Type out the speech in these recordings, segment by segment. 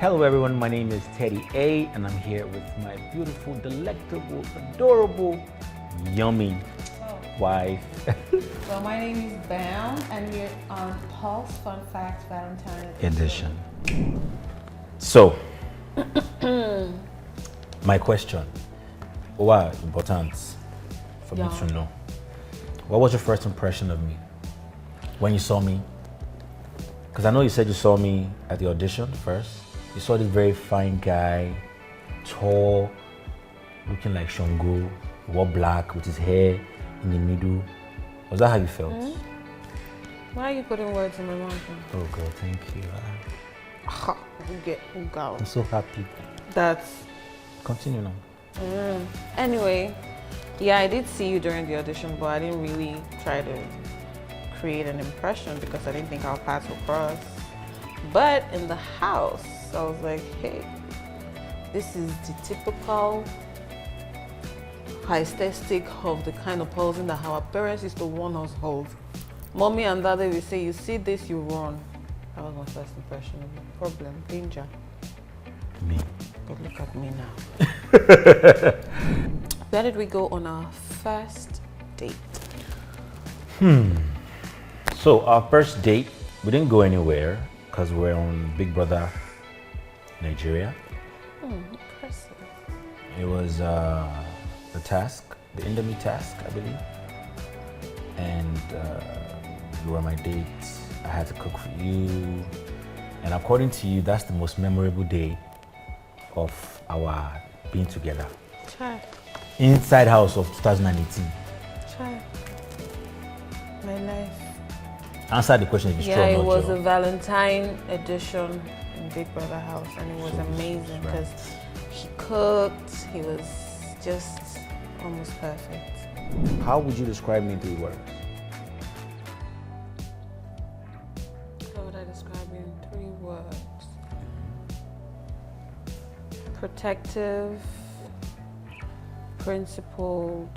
Hello everyone, my name is Teddy A and I'm here with my beautiful, delectable, adorable, yummy wife. Well, my name is Bam and we're on Pulse Fun Facts Valentine Edition. So, my question, what important for me to know? What was your first impression of me when you saw me? Because I know you said you saw me at the audition first. You saw this very fine guy, tall, looking like Shango, wore black with his hair in the middle. Was that how you felt? Why are you putting words in my mouth? Oh God, thank you. I'm so happy. That's... Continue now. Anyway, yeah, I did see you during the audition, but I didn't really try to create an impression because I didn't think our paths would cross. But in the house, I was like, hey, this is the typical aesthetic of the kind of posing that our parents used to warn us of. Mommy and daddy will say, you see this, you run. That was my first impression of the problem, danger. Me. But look at me now. Where did we go on our first date? So our first date, we didn't go anywhere because we're on Big Brother Nigeria. Impressive. It was the task, the Indomie task, I believe. And you were my date. I had to cook for you. And according to you, that's the most memorable day of our being together. Try. Inside house of 2018. Try. My life. Answer the question if it's true or Yeah, it not, was Joe. a Valentine edition in Big Brother house, and it was So amazing right. because he cooked. He was just almost perfect. How would you describe me in 3 words? How would I describe you in 3 words? Protective, principled,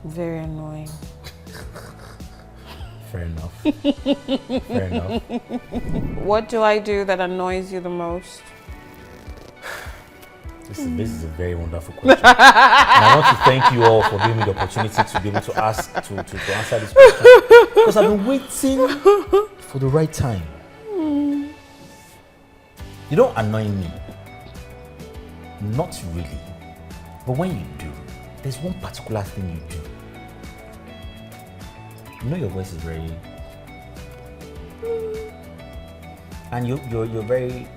very annoying. Fair enough. Fair enough. What do I do that annoys you the most? This is a very wonderful question. And I want to thank you all for giving me the opportunity to be able to ask, to answer this question. Because I've been waiting for the right time. You don't annoy me. Not really. But when you do, there's one particular thing you do. You know your voice is very... And you're very...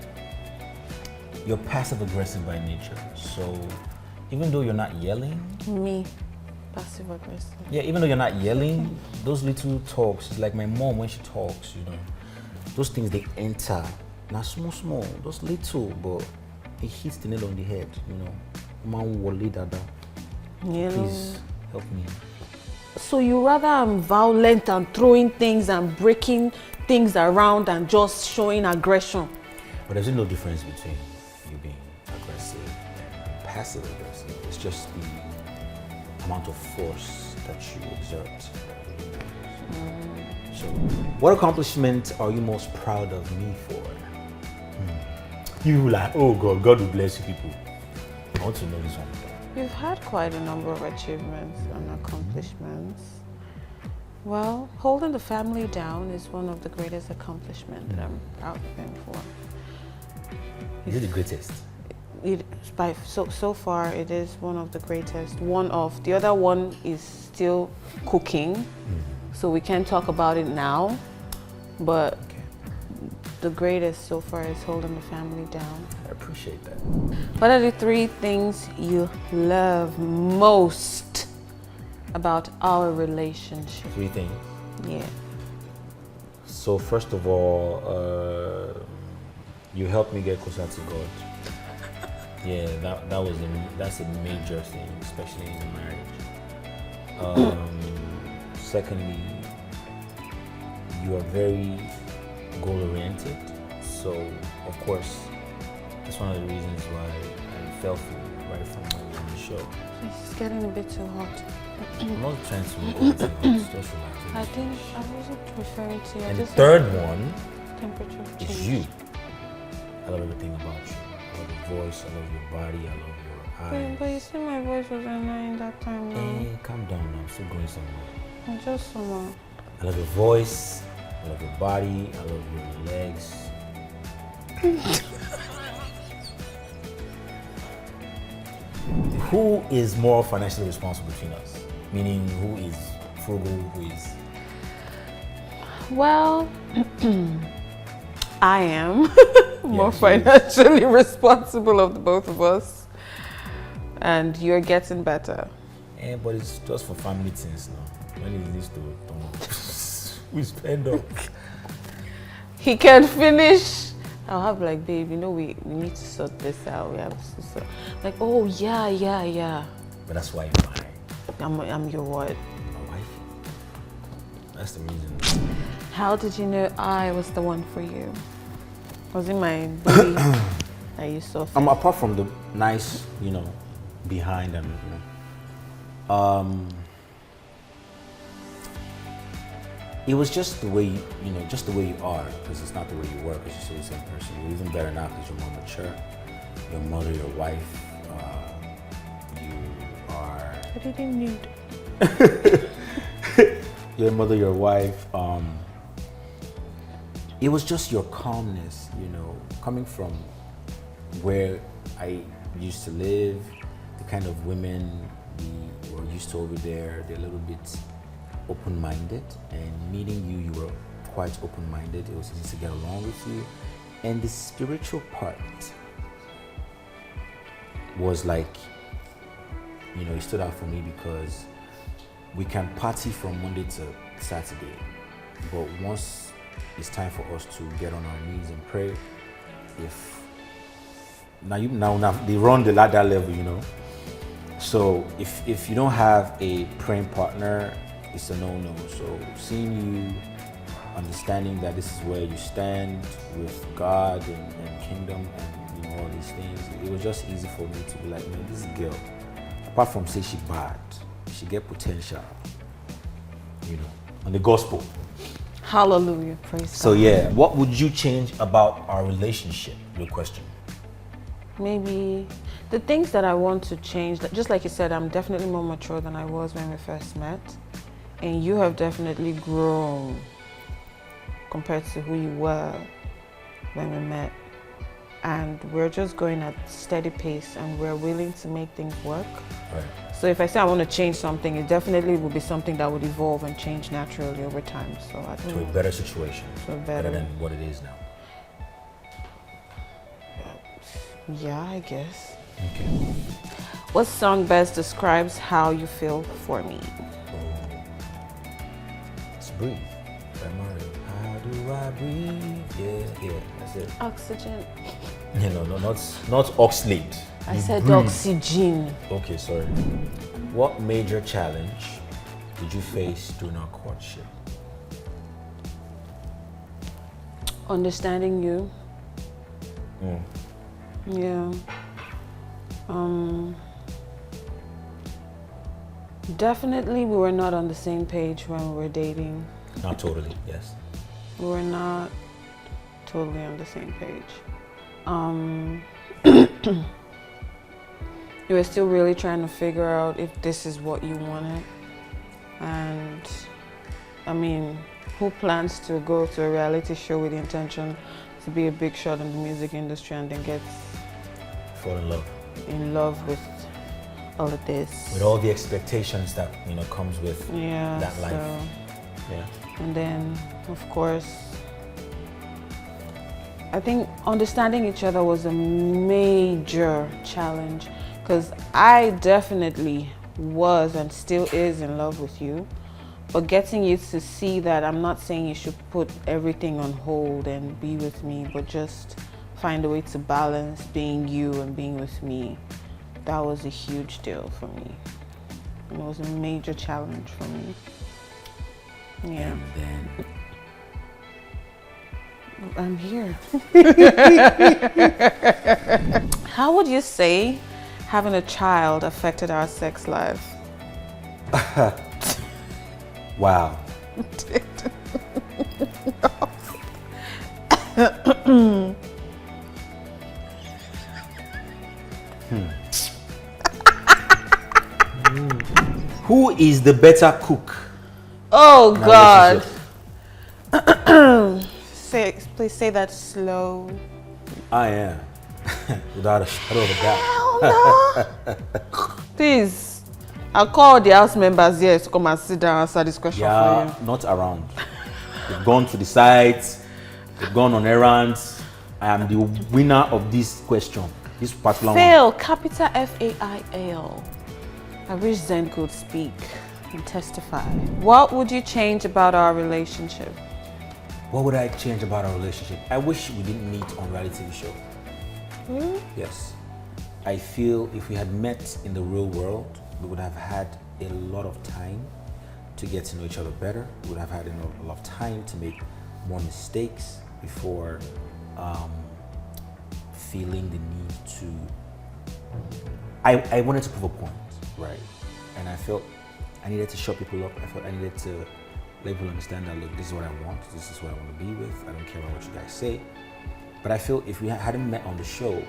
You're passive aggressive by nature. So even though you're not yelling... Me, passive aggressive. Yeah, even though you're not yelling, those little talks, it's like my mom when she talks, you know. Those things, they enter. Now small, those little, but it hits the nail on the head, you know. Man wole dada. Please help me. So you rather I'm violent and throwing things and breaking things around and just showing aggression? But there's no difference between you being aggressive and passive aggressive. It's just the amount of force that you exert. So, what accomplishment are you most proud of me for? You like, oh God, God will bless you people. I want to know this one. You've had quite a number of achievements and accomplishments. Well, holding the family down is one of the greatest accomplishments that I'm proud of him for. Is it the greatest? So far, it is one of the greatest. The other one is still cooking, so we can't talk about it now. But the greatest so far is holding the family down. I appreciate that. What are the 3 things you love most about our relationship? 3 things. Yeah. So first of all, you helped me get closer to God. Yeah, that's a major thing, especially in a marriage. Secondly, you are very goal-oriented. So, of course, that's one of the reasons why I fell for you right from the show. It's getting a bit too hot. I'm not trying to go into it, just relax. I wasn't referring to you. And the third one, temperature It's change. you. I love everything about you. I love your voice. I love your body. I love your eyes. But you see, my voice was annoying that time. Hey, calm down now. I'm still going somewhere. No? Just someone. I love your voice. I love your body. I love your legs. Who is more financially responsible between us? Meaning, who is frugal? Who is? Well, I am more Yes, financially responsible of the both of us, and you're getting better. But it's just for family things now. When it needs to, we spend up. He can finish. I'll have like, babe, you know, we need to sort this out. We have to sort. Like, oh yeah. But that's why you're mine. I'm your what? My wife. That's the reason. How did you know I was the one for you? Was it my booty that you saw? Apart from the nice, behind and it was just the way just the way you are, because it's not the way you work. It's just the same person. You're even better now because you're more mature. Your mother, your wife, you are. I didn't nude. Your mother, your wife. It was just your calmness, coming from where I used to live, the kind of women we were used to over there. They're a little bit open-minded, and meeting you, you were quite open-minded. It was easy to get along with you. And the spiritual part was like, it stood out for me because we can party from Monday to Saturday, but once it's time for us to get on our knees and pray, now they run the ladder level, So if you don't have a praying partner, it's a no-no. So seeing you, understanding that this is where you stand with God and kingdom and all these things, it was just easy for me to be like, man, this girl, apart from say she bad, she get potential, on the gospel. Hallelujah, praise So God. yeah, what would you change about our relationship? Your question. Maybe the things that I want to change, just like you said, I'm definitely more mature than I was when we first met. And you have definitely grown compared to who you were when we met. And we're just going at steady pace, and we're willing to make things work. Right. So if I say I want to change something, it definitely will be something that would evolve and change naturally over time. So I think To a better situation. So better than what it is now. Yeah, I guess. Okay. What song best describes how you feel for me? Let's breathe. By Mario. How do I breathe? Yeah, that's it. Oxygen. No, not oxalate. I You said breathe. oxygen. Okay, sorry. What major challenge did you face during our courtship? Understanding you. Yeah. Definitely we were not on the same page when we were dating. Not totally, yes. We were not totally on the same page. You were still really trying to figure out if this is what you wanted. And I mean, who plans to go to a reality show with the intention to be a big shot in the music industry and then gets Fall in love. with all of this? With all the expectations that comes with that life. So, Yeah. and then, of course, I think understanding each other was a major challenge, because I definitely was and still is in love with you. But getting you to see that I'm not saying you should put everything on hold and be with me, but just find a way to balance being you and being with me. That was a huge deal for me. It was a major challenge for me. Yeah. And then I'm here. How would you say having a child affected our sex life? wow. Who is the better cook? Oh in a God. relationship? Please say that slow. I am. Without a shadow of a doubt. Hell no. Please, I'll call the house members here to come and sit down and answer this question for Yeah, you. not around. They've gone to the sites, they've gone on errands. I am the winner of this question. This particular one. Fail, capital F-A-I-L. I wish Zen could speak and testify. What would you change about our relationship? What would I change about our relationship? I wish we didn't meet on reality TV show. Really? Yes. I feel if we had met in the real world, we would have had a lot of time to get to know each other better. We would have had a lot of time to make more mistakes before feeling the need to... I wanted to prove a point, right? And I felt I needed to shut people up. I felt I needed to let people understand that, look, this is what I want. This is what I want to be with. I don't care about what you guys say. But I feel if we hadn't met on the show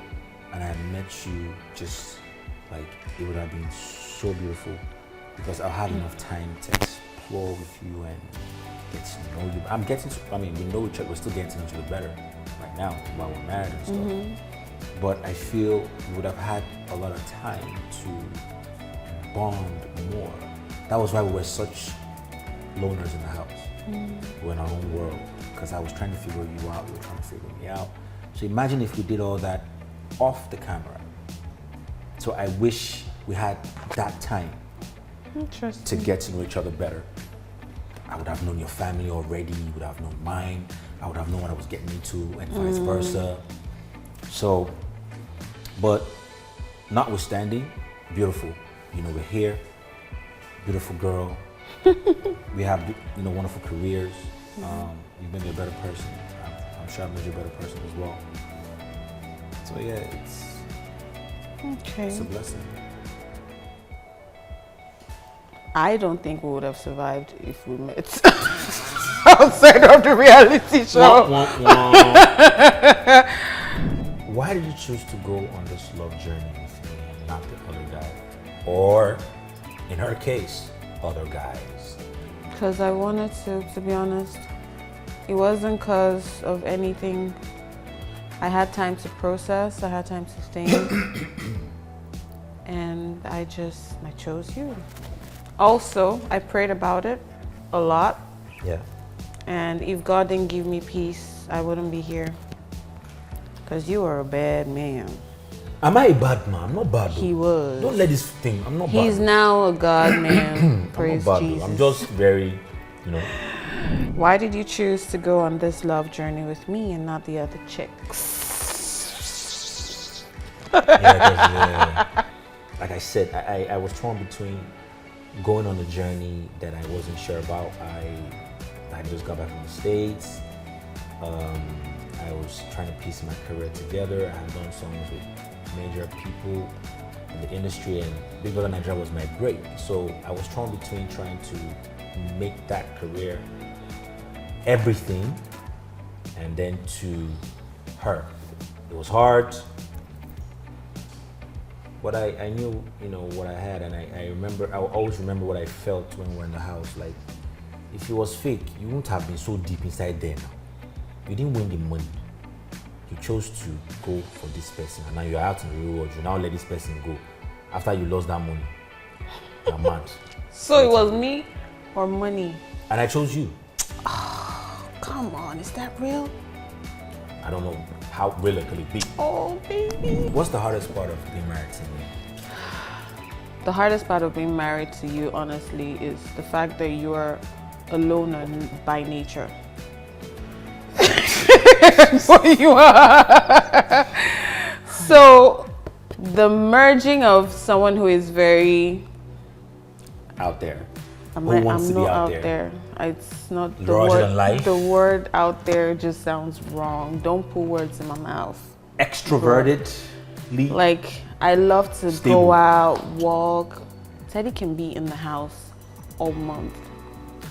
and I had met you just like, it would have been so beautiful because I'll have enough time to explore with you and get to know you. We know each other, we're still getting to know each other better right now while we're married and stuff. But I feel we would have had a lot of time to bond more. That was why we were such loners in the house. We were in our own world because I was trying to figure you out, you were trying to figure me out. So imagine if we did all that off the camera. So I wish we had that time to get to know each other better. I would have known your family already, you would have known mine, I would have known what I was getting into and vice versa. So, but notwithstanding, beautiful. You know, we're here, beautiful girl. We have, wonderful careers. You've made me a better person. I'm sure I've made you a better person as well. So yeah, it's a blessing. I don't think we would have survived if we met outside of the reality show. Why did you choose to go on this love journey with me and not the other guy? Or, in her case, other guys? Because I wanted to be honest. It wasn't because of anything. I had time to process, I had time to think. And I chose you. Also, I prayed about it a lot. Yeah. And if God didn't give me peace, I wouldn't be here. Because you are a bad man. Am I a bad man? I'm not bad though. He was. Don't let this thing, I'm not bad. He's now a God man. Praise I'm not bad Jesus. though. I'm just very, Why did you choose to go on this love journey with me and not the other chicks? Like I said, I was torn between going on a journey that I wasn't sure about. I just got back from the States. I was trying to piece my career together. I had done songs with major people in the industry, and Big Brother Nigeria was my break. So I was torn between trying to make that career everything and then to her. It was hard, but I knew, what I had, and I always remember what I felt when we were in the house. Like, if it was fake, you wouldn't have been so deep inside there now. You didn't win the money. You chose to go for this person, and now you're out in the real world. You now let this person go after you lost that money. You're mad. So it was me or money? And I chose you. Oh, come on, is that real? I don't know how real it could be. Oh, baby. What's the hardest part of being married to me? The hardest part of being married to you, honestly, is the fact that you are a loner by nature. So you are. So the merging of someone who is very out there. I'm Who wants to be not out out there. It's not the Larger word. than life? The word out there just sounds wrong. Don't put words in my mouth. Extrovertedly. Like, I love to Stable. go out, walk. Teddy can be in the house all month.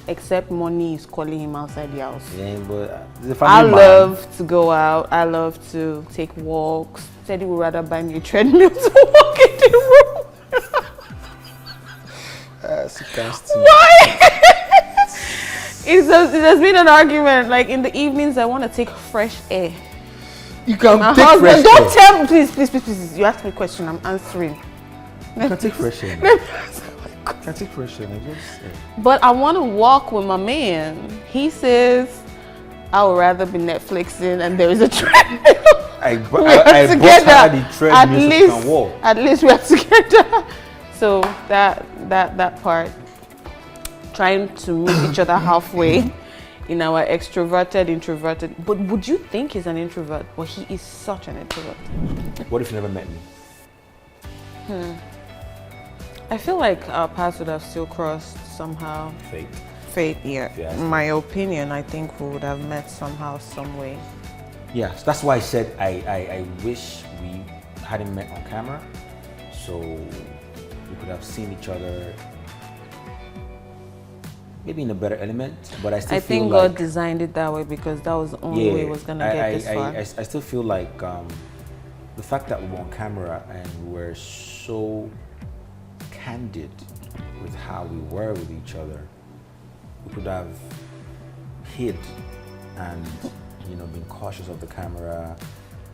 except money is calling him outside the house. Yeah, but the I family man. love to go out. I love to take walks. Teddy would rather buy me a treadmill to walk in the room. Why? It has been an argument. Like in the evenings, I want to take fresh air. You can My take husband, fresh don't air. tell me, please. You asked me a question. I'm answering. You can take fresh air. You can take fresh air. But I want to walk with my man. He says I would rather be Netflixing, and there is a treadmill. I bought her the treadmill so she can walk. At least we are together. So that part, trying to meet each other halfway in our extroverted, introverted. But would you think he's an introvert? Well, he is such an introvert. What if you never met me? I feel like our paths would have still crossed somehow. Fate, yeah. In my opinion, I think we would have met somehow, some way. Yeah, so that's why I said I wish we hadn't met on camera, so we could have seen each other maybe in a better element. But I still feel think like God designed it that way because that was the only way it was gonna get this far. I still feel like the fact that we were on camera and we were so candid with how we were with each other, we could have hid and been cautious of the camera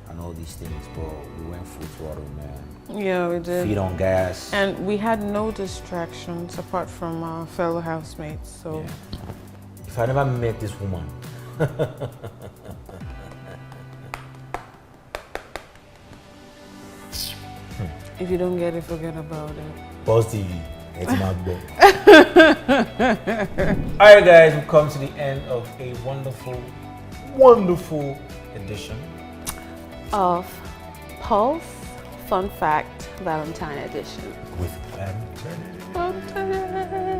and all these things, but we went full throttle, man. Yeah, we did. Feet on gas. And we had no distractions apart from our fellow housemates. So yeah. If I never met this woman, if you don't get it, forget about it. Boss TV, it's my book. Alright guys, we've come to the end of a wonderful edition of Pulse Fun Fact Valentine Edition with Bambam and Teddy.